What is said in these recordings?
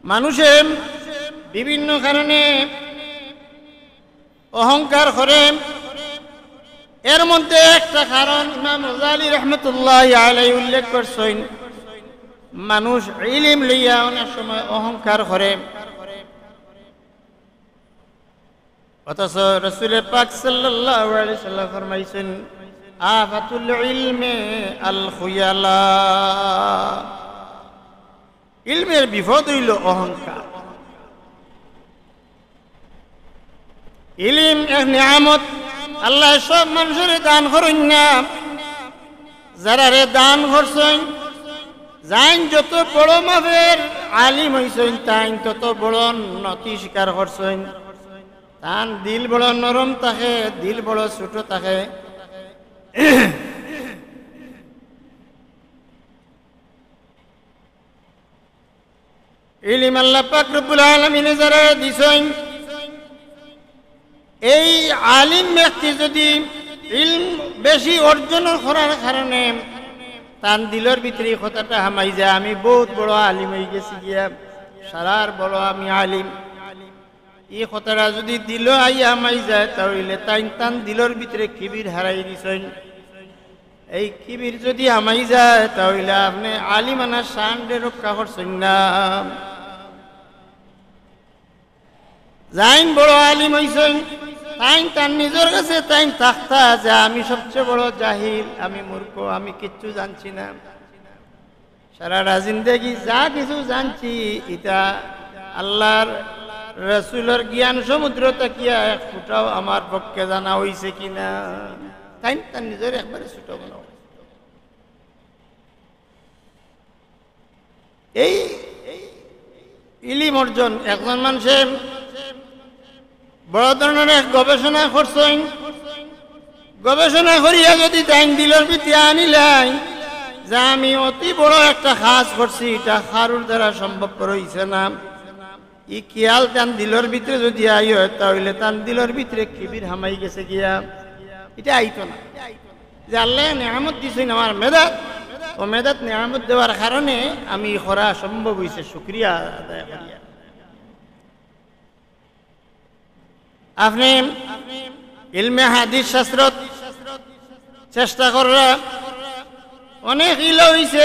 মানুষের বিভিন্ন কারণে অহংকার করে। এর মধ্যে একটা কারণ ইমাম গাজ্জালী রাহমাতুল্লাহি আলাইহি উল্লেখ করছেন, মানুষ ইলম লইয়া অনেক সময় অহংকার করে, অথচ রাসূল পাক সাল্লাল্লাহু আলাইহি সাল্লাম ফরমাইছেন আফাতুল ইলমে আল খুয়ালা, ইলমের বিপদ হইল অহংকার। ইলম এক নিয়ামত, আল্লাহ সব মানুষের দান করেন না, যারা রে দান করছেন যাইন যত বড় মাপের আলিম হইছেন তাইন তত বড় নতি স্বীকার করছেন। তান দিল বড় নরম থাকে, দিল বড় ছোট থাকে। ইলম আল্লাহ পাক রব্বুল আলামিন যারা দিছেন, এই আলিম ব্যক্তি যদি ইলম বেশি অর্জন করার কারণে তার দিলের ভিতরে কথাটা হামাই যায়, আমি বহুত বড় আলিম হয়ে গেছি গিয়া, সারার বড় আমি আলিম, এই কথাটা যদি দিল আইয়া হামাই যায়, তাহলে তাই তান দিলের ভিতরে কিবির হারাই দিছেন। এই কিবির যদি হামাই যায় তাহলে আপনি আলিমানা শানরে রক্ষা করছেন না। যাইন বড় আলিম হইছেন তাই তার নিজের কাছে তাই থাকতা যে আমি সবচেয়ে বড় জাহিল, আমি মূর্খ, আমি কিচ্ছু জানছি না, সারাটা জিন্দেগি যা কিছু জানছি এটা আল্লাহর রাসূলের জ্ঞান সমুদ্র তাকিয়া এক ফুটাও আমার পক্ষে জানা হইছে কিনা, তাই তার নিজের একবারে ছোট বানাও। এই ইলম অর্জন একজন মানুষের বড় ধরনের এক গবেষণা করছেন, গবেষণা করিয়া যদি তাই দিলের ভিতরে আনিলাই যে আমি অতি বড় একটা কাজ করছি, এটা কারোর দ্বারা সম্ভবপর হইছে না, ই খেয়াল তান দিলের ভিতরে যদি আই হয় তাহলে তান দিলের ভিতরে কিবির হামাই গেছে গিয়া, এটা আইতো না। যে আল্লাহ নেয়ামত দিছেন আমার মেধাত, ও মেধাত নেয়ামত দেওয়ার কারণে আমি করা সম্ভব হইছে, শুকরিয়া আদায় করিয়া। আপনি ইলমে হাদিস শাস্ত্র চেষ্টা করা অনেক ইল হইছে,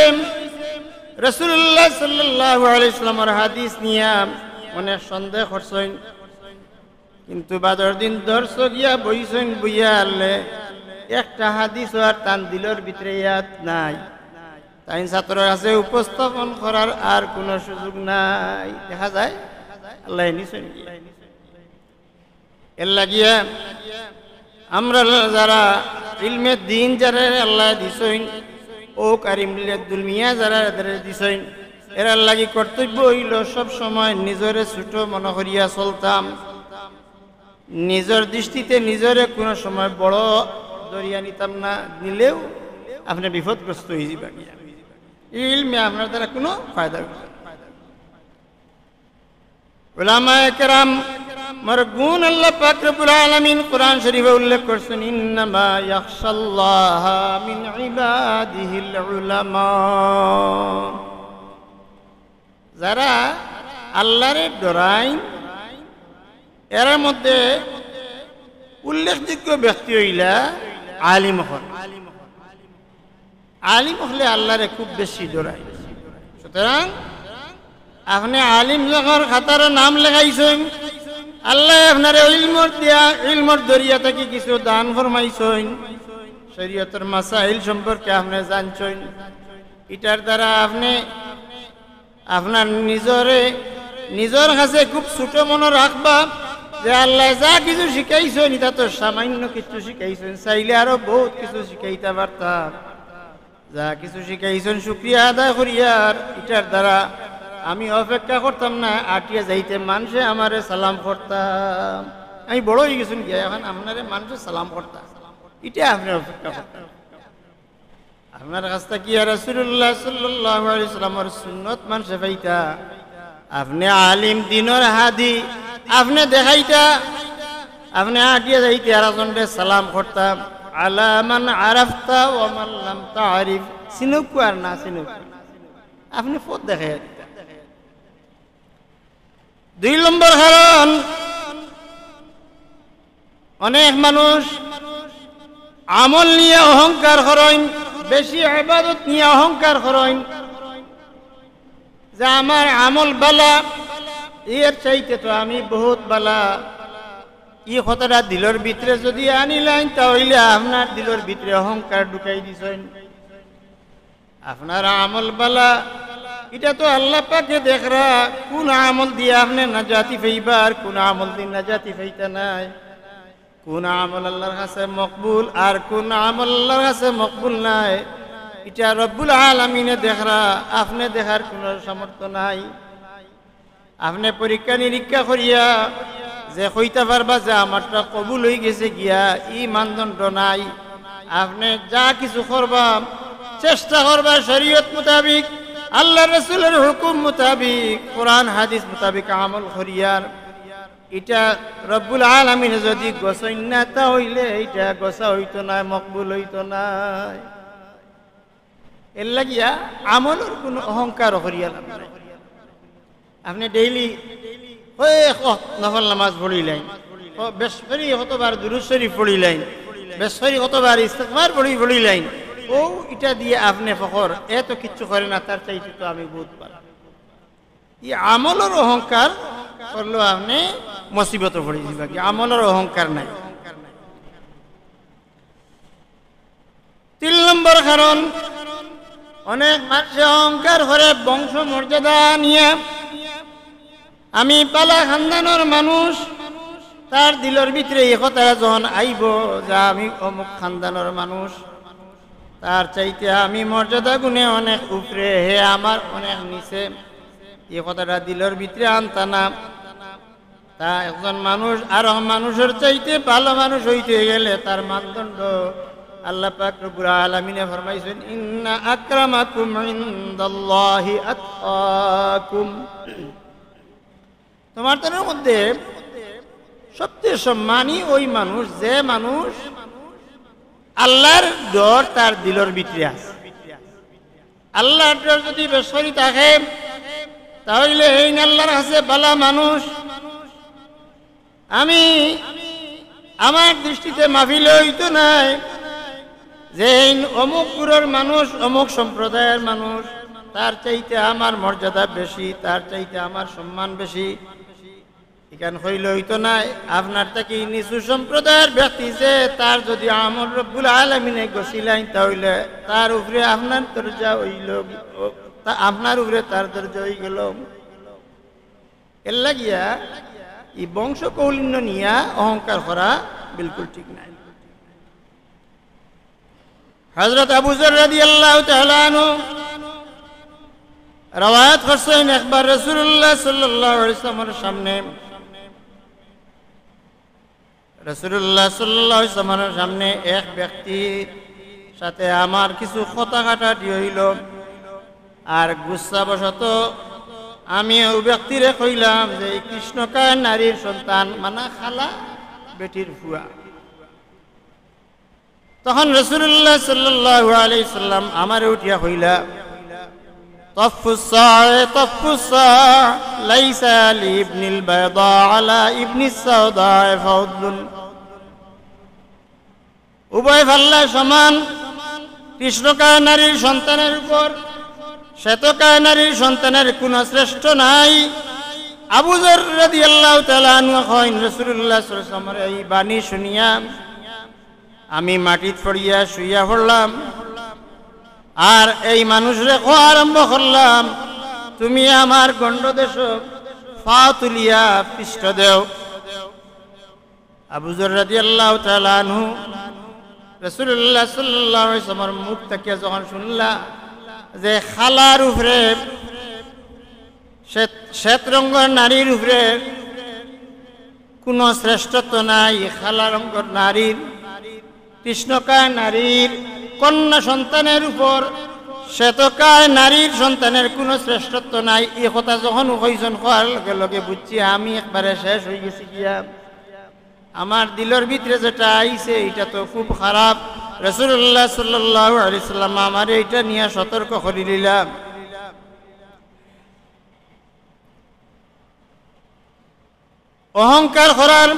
রাসূলুল্লাহ সাল্লাল্লাহু আলাইহি ওয়াসাল্লামের হাদিস নিয়া অনেক সন্দেহ করছেন, কিন্তু বাদর দিন দর্শ গিয়া বইছেন, বইয়া আনলে একটা হাদিস আর তান দিলের ভিতরে ইয়াদ নাই, তাই ছাত্রের কাছে উপস্থাপন করার আর কোনো সুযোগ নাই। দেখা যায় আল্লাহ নিছেন এর লাগিয়া আমরা যারা ইলমে দিন যারা আল্লাহ দিছেন, ও কারিমুল মিয়া যারা দিছেন, এরা লাগি কর্তব্য হইল সব সময় নিজরে ছোট মনে করিয়া চলতাম, নিজের দৃষ্টিতে নিজরে কোনো সময় বড় দরিয়া নিতাম না, নিলেও আপনি বিপদগ্রস্ত হয়ে যাবেন। ইলমে আপনার দ্বারা কোনো ফায়দা হবে না। উলামায়ে কেরাম মারগুন আল্লাহ পাক রব্বুল আলামিন কোরআন শরীফে উল্লেখ করেছেন, ইন্নামা ইয়াখশাল্লাহা মিন ইবাদিহিল উলামা, যারা আল্লাহরে ডরায় এর মধ্যে উল্লেখযোগ্য ব্যক্তি হইলা আলিম হল। আলিম হলে আল্লাহরে খুব বেশি ডরায়। সুতরাং আপনি আলিম যখন খাতার নাম লেখাইছেন, আল্লাহ আপনার ইলমর দরিয়া থেকে কিছু দান ফরমাইছেন, শরীয়তের মাসাইল সম্পর্কে আপনি জানছেন, এটার দ্বারা আপনি আপনার নিজের কাছে খুব ছোট মনে রাখবা যে আল্লাহ যা কিছু শিখাইছেন এটা তো সামান্য কিছু শিখাইছেন, চাইলে আরো বহুত কিছু শিখাইতে পারতাম। যা কিছু শিখাইছেন শুকরিয়া আদায় করিয়ার, এটার দ্বারা আমি অপেক্ষা করতাম না, আটিয়া যাইতে মানুষে আমারে সালাম করতাম, আমি বড় হয়ে গেছেন গিয়া এখন আপনারে মানুষে সালাম করতাম, এটা আপনি অপেক্ষা করতাম। আপনার কাছটা কি রাসূলুল্লাহ সাল্লাল্লাহু আলাইহি ওয়াসাল্লামের সুন্নত মানুষে পাইতা, আপনি আলিম দিনের হাদি আপনি দেখাইতা, আপনি আটিয়া যাইতে আরেকজনকে সালাম করতাম, আলা মান আরাফতা ওয়া মান লাম তারিফ, চিনুক আর না চিনুক আপনি পথ দেখাই। দুই নম্বর কারণ, অনেক মানুষ আমল নিয়ে অহংকার করেন, বেশি ইবাদত নিয়ে অহংকার করেন, যে আমার আমল বালা, এর চাইতে তো আমি বহুত বালা। ই কথাটা দিলের ভিতরে যদি আনিলেন, তাহলে আপনার দিলের ভিতরে অহংকার ঢুকাই দিছেন। আপনার আমল বালা, এটা তো আল্লাহ পাকে দেখরা কোন আমল দিয়ে আপনি নাজাতি পাইবা আর কোন আমল দিয়ে নাজাতি পাইতা নাই, কোন আমল আল্লাহর কাছে মকবুল আর কোন আমল আল্লাহর কাছে মকবুল নাই, এটা রব্বুল আলামিনে দেখরা, আপনি দেখার কোন সামর্থ্য নাই। আপনি পরীক্ষা নিরীক্ষা করিয়া যে কইতে পারবা যে আমারটা কবুল হয়ে গেছে গিয়া, ই মানদণ্ড নাই। আপনি যা কিছু করবা, চেষ্টা করবা শরীয়ত মোতাবিক, আল্লাহ রসুলের হুকুম মোতাবিক, কোরআন হাদিস মোতাবিক আমল করিয়ার। এটা রব্বুল আলামিনে যদি গোসাইন না, তাহলে এটা গোসা হইতো না, মকবুল হইতো না। এর লাগিয়া আমলের কোনো অহংকার করিয়া লাভ নাই। আপনি ডেইলি নফল নামাজ পড়িলেন, বেশ ফেরি কতবার দুরূদ শরীফ পড়িলেন, বেশ ফেরি কতবার ইস্তিগফার পড়িলেন, ও এটা দিয়ে আপনি ফখর এত কিচ্ছু করে না, তার চাইতে তো আমি বহুত পারি। এই আমলের অহংকার করলো আপনি মুসিবত পড়ে যাবা, কি আমলের অহংকার নাই। 3 নম্বর কারণ, অনেক মানুষ অহংকার করে বংশ মর্যাদা নিয়ে। আমি পালা খানদানের মানুষ, তার দিলের ভিতরে এই কথাটা যখন আইব যে আমি অমুক খানদানের মানুষ, তার চাইতে আমি মর্যাদা গুণে অনেক উপরে, হে আমার অনেক নিচে, এই কথাটা দিলের ভিতরে আনতা না। তা একজন মানুষ আর মানুষের চাইতে ভালো মানুষ হইতে গেলে তার মানদণ্ড আল্লাহ পাক রব্বুল আলামিনে ফরমাইছেন, ইন্না আকরামাকুম ইনদাল্লাহি আতকাকুম। তোমাদের মধ্যে সবচেয়ে সম্মানী ওই মানুষ, যে মানুষ আল্লাহর ডর তার দিলের ভিতরে আছে। আল্লাহর ডর যদি বেসরি থাকে, তাহলে এই আল্লাহর কাছে ভালো মানুষ। আমি আমার দৃষ্টিতে মাফিল হইতো নাই যে অমুক গুরুর মানুষ, অমুক সম্প্রদায়ের মানুষ, তার চাইতে আমার মর্যাদা বেশি, তার চাইতে আমার সম্মান বেশি, এখান হইল হইতো নাই। আপনার থেকে নিচু সম্প্রদায়ের ব্যক্তি যে তার যদি আমল রব্বুল আলামিনে গছিলেন, তাহলে তার উপরে আপনার দরজা হইল, আপনার উপরে তার দরজা হয়ে গেল। এর লাগিয়া এই বংশ কৌলিন্য নিয়া অহংকার করা বিলকুল ঠিক নাই। হযরত আবু যর রাদিয়াল্লাহু তাআলা আনহু রওয়ায়াত করছেন, একবার রাসূলুল্লাহ সাল্লাল্লাহু আলাইহি ওয়াসাল্লামের সামনে, রাসূলুল্লাহ সাল্লাল্লাহু আলাইহি ওয়াসাল্লামের সামনে এক ব্যক্তির সাথে আমার কিছু কথা কাটাকাটি হইল। আর গুচ্ছাবশত আমি ওই ব্যক্তিরে কইলাম যে কৃষ্ণকায় নারীর সন্তান, মানে খালা বেটির ফুয়া। তখন রাসূলুল্লাহ সাল্লাল্লাহু আলাইহি ওয়াসাল্লাম আমারে উঠিয়া কইলা, তফুসা তফুসা লাইসা লিবনিল বাইদা আলা ইবনিস সাউদা ফাউদুন। উভয় পাল্লা সমান, কৃষ্ণকায় নারীর সন্তানের উপর শ্বেতকায় নারীর সন্তানের কোন শ্রেষ্ঠ নাই। আবু যর রাদিয়াল্লাহু তাআলা আনহু কইন, রাসূলুল্লাহ সাল্লাল্লাহু আলাইহি ওয়াসাল্লামের এই বাণী শুনিয়া আমি মাটিত পড়িয়া শুইয়া পড়লাম, আর এই মানুষরে কোয়া আরম্ভ করলাম, তুমি আমার গণ্ডদেশ পা তুলিয়া পৃষ্ঠ দেও। আবু যর রাদিয়াল্লাহু তাআলা আনহু রাসূলুল্লাহ সাল্লাল্লাহু আলাইহি ওয়াসাল্লামের মুখ থেকে যখন শুনলা যে খালার উপরে, শ্বেত রঙের নারীর উপরে কোনো শ্রেষ্ঠত্ব নাই, খালা রঙের নারীর, কৃষ্ণকায় নারীর কন্যা সন্তানের উপর শ্বেতকায় নারীর সন্তানের কোনো শ্রেষ্ঠত্ব নাই, এই কথা যখন কইছেন, কোয়ার লগে লগে বুঝছি আমি একবারে শেষ হয়ে গেছি গিয়া। আমার দিলের ভিতরে যেটা আইছে এটা তো খুব খারাপ। রাসূলুল্লাহ সাল্লাল্লাহু আলাইহি ওয়াসাল্লাম আমার এইটা নিয়ে সতর্ক করে দিলাম। অহংকার করার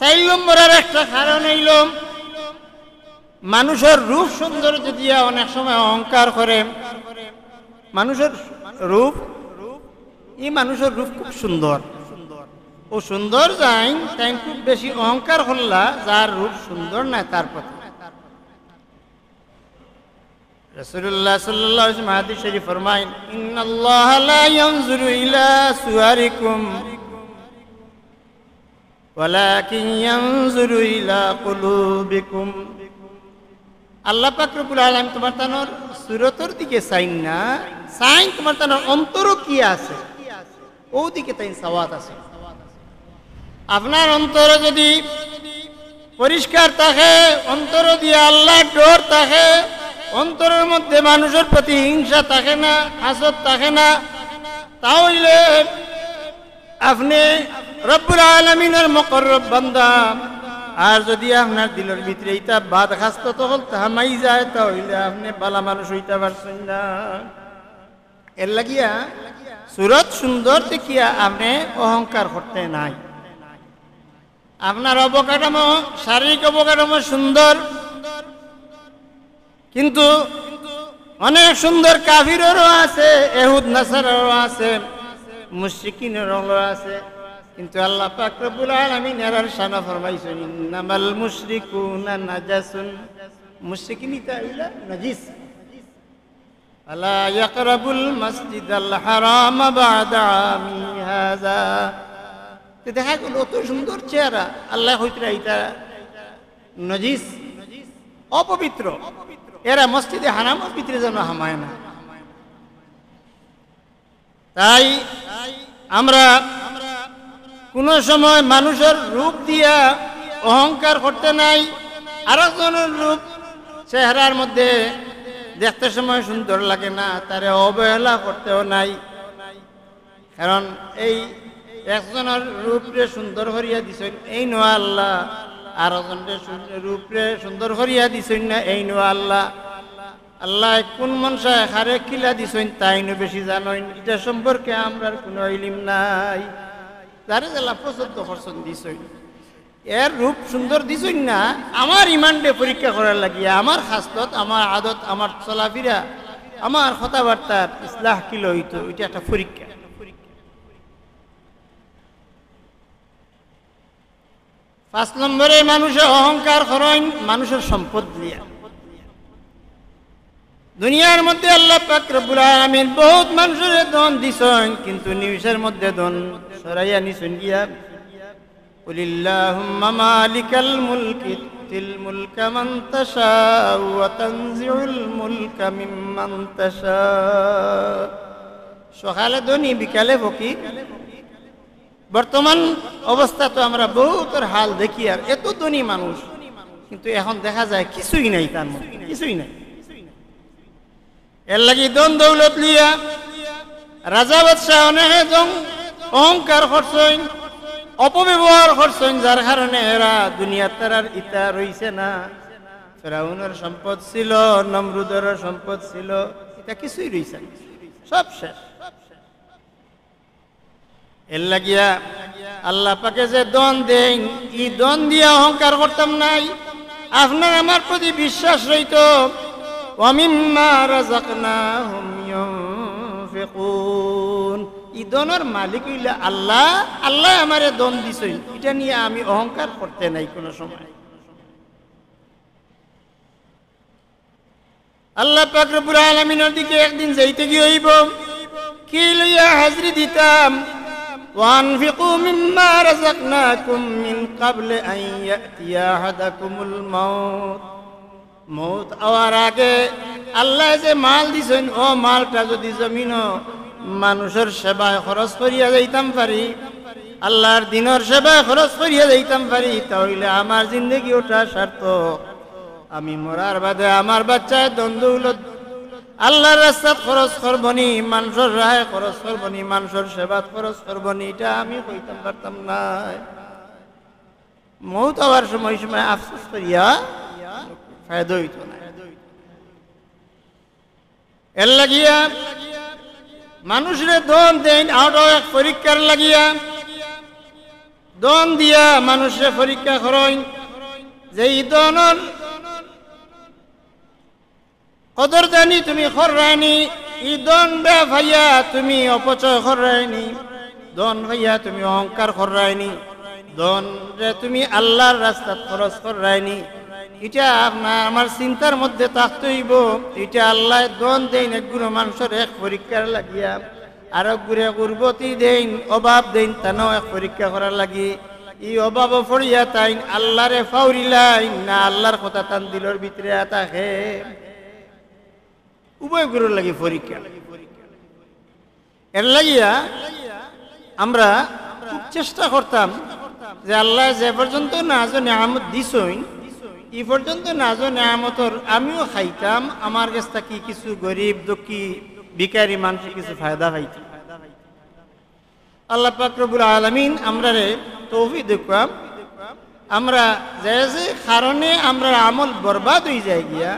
4 নম্বরের একটা কারণ হইল মানুষের রূপ সৌন্দর্য দিয়া অনেক সময় অহংকার করে। মানুষের রূপ মানুষের রূপ খুব সুন্দর, ও সুন্দর যাই তাই খুব বেশি অহংকার হল্লা যার রূপ সুন্দর না তার প্রতি। রাসূলুল্লাহ সাল্লাল্লাহু আলাইহি ওয়াসাল্লাম হাদিস শরীফ ফরমায়েন, ইন্নাল্লাহা লা ইয়ানজুরু ইলা সুওয়ারিকুম ওয়ালাকিন ইয়ানজুরু ইলা কুলুবিকুম। আল্লাহ পাক রব্বুল আলামিন তোমার তানোর সুরতর দিকে চাইন না, চাইন তোমার তানোর অন্তর কি আছে ও দিকে তাই সাওয়াত আছে। আপনার অন্তর যদি পরিষ্কার থাকে, অন্তর দিয়ে আল্লাহর ডর থাকে, অন্তরের মধ্যে মানুষের প্রতি হিংসা থাকে না, হাসদ থাকে না, তাহলে আপনি রব্বুল আলামিনের মুকররব বান্দা। আর যদি আপনার দিলের ভিতরে এটা বাদ খাস্ত তখন থামাই যায়, তাহলে আপনি বালা মানুষ হইতে পারছেন না। এর লাগিয়া সুরত সুন্দর দেখিয়া আপনি অহংকার করতে নাই। আপনার অবকাঠামো, শারীরিক অবকাঠামো সুন্দর, কিন্তু অনেক সুন্দর কাফিরেরও আছে, ইহুদ নাসারারও আছে, মুশরিকিনেরও আছে। কিন্তু আল্লাহ পাক রব্বুল আলামিন এর শানা ফরমাইছেন, ইন্নামাল মুশরিকুনা নাজাসুন, মুশরিকিন ইলা নাজিস, আলা ইয়াকরাবুল মাসজিদাল হারাম বা'দা আমি হাযা। তো দেখা গেল অত সুন্দর চেহারা, আল্লাহ হইতরা এটা নাজিস, অপবিত্র, এরা মসজিদে হারামের ভিতরে যেন হামায় না। তাই আমরা কোন সময় মানুষের রূপ দিয়া অহংকার করতে নাই। আরেকজনের রূপ চেহারার মধ্যে দেখতে সময় সুন্দর লাগে না, তারে অবহেলা করতেও নাই। কারণ এই একজনের রূপরে সুন্দর করিয়া দিছেন এই নোয়া আল্লাহ, আর একজনের রূপরে সুন্দর করিয়া দিছেন না এই নোয়া আল্লাহ। আল্লাহ কোন মনসা হারে কিলা দিছেন তাই নো বেশি জানেন, এটা সম্পর্কে আমরা কোনো ইলম নাই। যারে জেলা পছন্দ করছেন দিছেন, এর রূপ সুন্দর দিছেন না, আমার ইমানকে পরীক্ষা করার লাগিয়া আমার খাসলত, আমার আদত, আমার চলাফেরা, আমার কথাবার্তার ইসলাহ কি লইতো, এটা একটা পরীক্ষা। 5 নম্বরে মানুষের অহংকার করেন মানুষের সম্পদ দিয়া। দুনিয়ার মধ্যে আল্লাহ পাক রব্বুল আলামিন বহুত মানুষের ধন দিছেন, কিন্তু নিউজের মধ্যে ধন সরাইয়া নিছেন গিয়া। কুলিল্লাহুম্মা মালিকাল মুলকি তুতিল মুলকা মান তাশাউ ওয়া তানজিউল মুলকা মিম্মান তাশাউ। সকালে ধনী বিকালে ফকির। বর্তমান অবস্থা তো আমরা বহুতর হাল দেখি, আর এত ধনী মানুষ কিন্তু এখন দেখা যায় কিছুই নাই, তার মধ্যে কিছুই নাই। এর লাগি দন দৌলত লিয়া রাজা বাদশাহ অনেকে অহংকার করছেন, অপব্যবহার করছেন, যার কারণে এরা দুনিয়ার তারার ইতা রইছে না। ফেরাউনের সম্পদ ছিল, নমরুদের সম্পদ ছিল, এটা কিছুই রইছে না, সব শেষ। এর লাগিয়া আল্লাহ পাকে যে দন দেন, ই দন দিয়া অহংকার করতাম নাই। আপনার আমার প্রতি বিশ্বাস রইত, ওয়ামিম্মা রাযাকনাহুম ইউনফিকুন। ই দনের মালিক হইলে আল্লাহ, আল্লাহ আমারে দন দিছেন, এটা নিয়ে আমি অহংকার করতে নাই কোনো সময়। আল্লাহ পাক রব্বুল আলামিনের দিকে একদিন যাইতে গিয়ে হইব, কি লইয়া হাজরি দিতাম, وأنفقوا مما رزقناكم من قبل أن يأتي أحدكم الموت। মৌত আওয়ার আগে আল্লাহ যে মাল দিছেন, ও মালটা যদি জমিনও মানুষের সেবায় খরচ করিয়া যাইতাম পারি, আল্লাহর দিনের সেবায় খরচ করিয়া যাইতাম পারি, তাহলে আমার জিন্দগি ওটা সার্থক। আমি মরার বাদে আমার বাচ্চায় দ্বন্দ্ব আল্লাহর রাস্তাত খরচ করবনি, মানুষের রাহে খরচ করবনি, মানুষের সেবাত খরচ করবনি, এটা আমি কইতাম পারতাম না। মৌত হওয়ার সময় সময় আফসোস করিয়া ফায়দা হইত না। এর লাগিয়া মানুষের দন দেন আউট এক পরীক্ষার লাগিয়া। দন দিয়া মানুষে পরীক্ষা করেন যে এই দনের কদর জানি তুমি খররানি, ই দন বে ভাইয়া তুমি অপচয় খররানি, দন ভাইয়া তুমি অহংকার খররানি, দন রে তুমি আল্লাহর রাস্তাত খরচ খররানি। এটা আপনার আমার চিন্তার মধ্যে থাকতে হইব। এটা আল্লাহ দন দেন একগুলো মানুষের এক পরীক্ষার লাগিয়া, আর একগুড়ে গুরবতী দেন অভাব দেন তানও এক পরীক্ষা করার লাগি। ই অভাব ফরিয়া তাইন আল্লাহরে ফাউরিলাইন না আল্লাহর কথা তান দিলর ভিতরে থাকে, উভয় গুরুর লাগি পরীক্ষা। এর লাগিয়া আমরা খুব চেষ্টা করতাম যে আল্লাহ যে পর্যন্ত নাজো নেয়ামত দিছইন ই পর্যন্ত নাজো নেয়ামতর আমিও খাইতাম, আমার কাছ থেকে কিছু গরিব দুঃখী ভিখারি মানুষ কিছু ফায়দা পাইতাম। আল্লাহ পাক রব্বুল আলামিন আমরারে তৌফিক দেখাম। আমরা যে যে কারণে আমরা আমল বরবাদ হয়ে যায় গিয়া,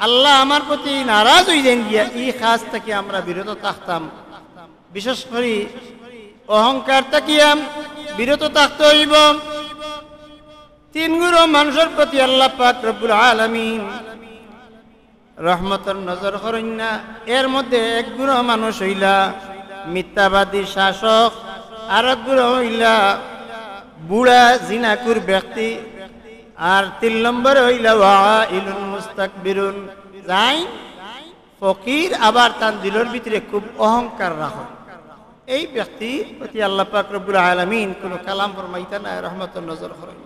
আল্লাহ আমার প্রতি নারাজ হয়ে যান গিয়া, এই কাজ থেকে আমরা বিরত থাকতাম। বিশেষ করে অহংকার থাকিয়া বিরত থাকতে হইব। তিন গুরু মানুষের প্রতি আল্লাহ পাক রব্বুল আলামিন রহমতের নজর করেন না। এর মধ্যে এক গুরু মানুষ হইলা মিথ্যাবাদী শাসক, আর এক গুরু হইলা বুড়া জিনাকুর ব্যক্তি, আর 3 নম্বরে হইলা ওয়াইলুন মুস্তাকবিরুন, যাই ফকির আবার তার দিলের ভিতরে খুব অহংকার রাখে। এই ব্যক্তির প্রতি আল্লাহ পাক রব্বুল আলামিন কোন কালাম ফরমাইতা না, রহমতের নজর করেন।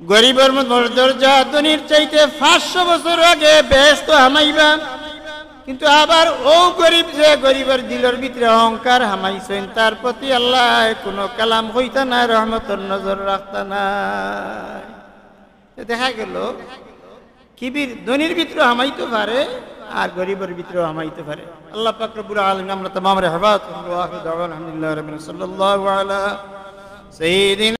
গরিবের মর্যাদা ধনীর চাইতে 500 বছর আগে বেহেশত হামাইবা, কিন্তু আবার ও গরিব যে গরিবের দিলের ভিতরে অহংকার হামাইছেন তার প্রতি আল্লাহ কোনো কালাম হইতা না, রহমতের নজর রাখতা না। দেখা গেল কিবির ধনীর ভিতরে হামাইতে পারে আর গরিবের ভিতরে হামাইতে পারে। আল্লাহ পাক রব্বুল আলামিন আমরা तमाम রে হেফাজত করুন। ওয়া আখিরু দাওয়ানা আলহামদুলিল্লাহি রাব্বিল আলামিন। সাল্লাল্লাহু আলা সাইয়্যিদিনা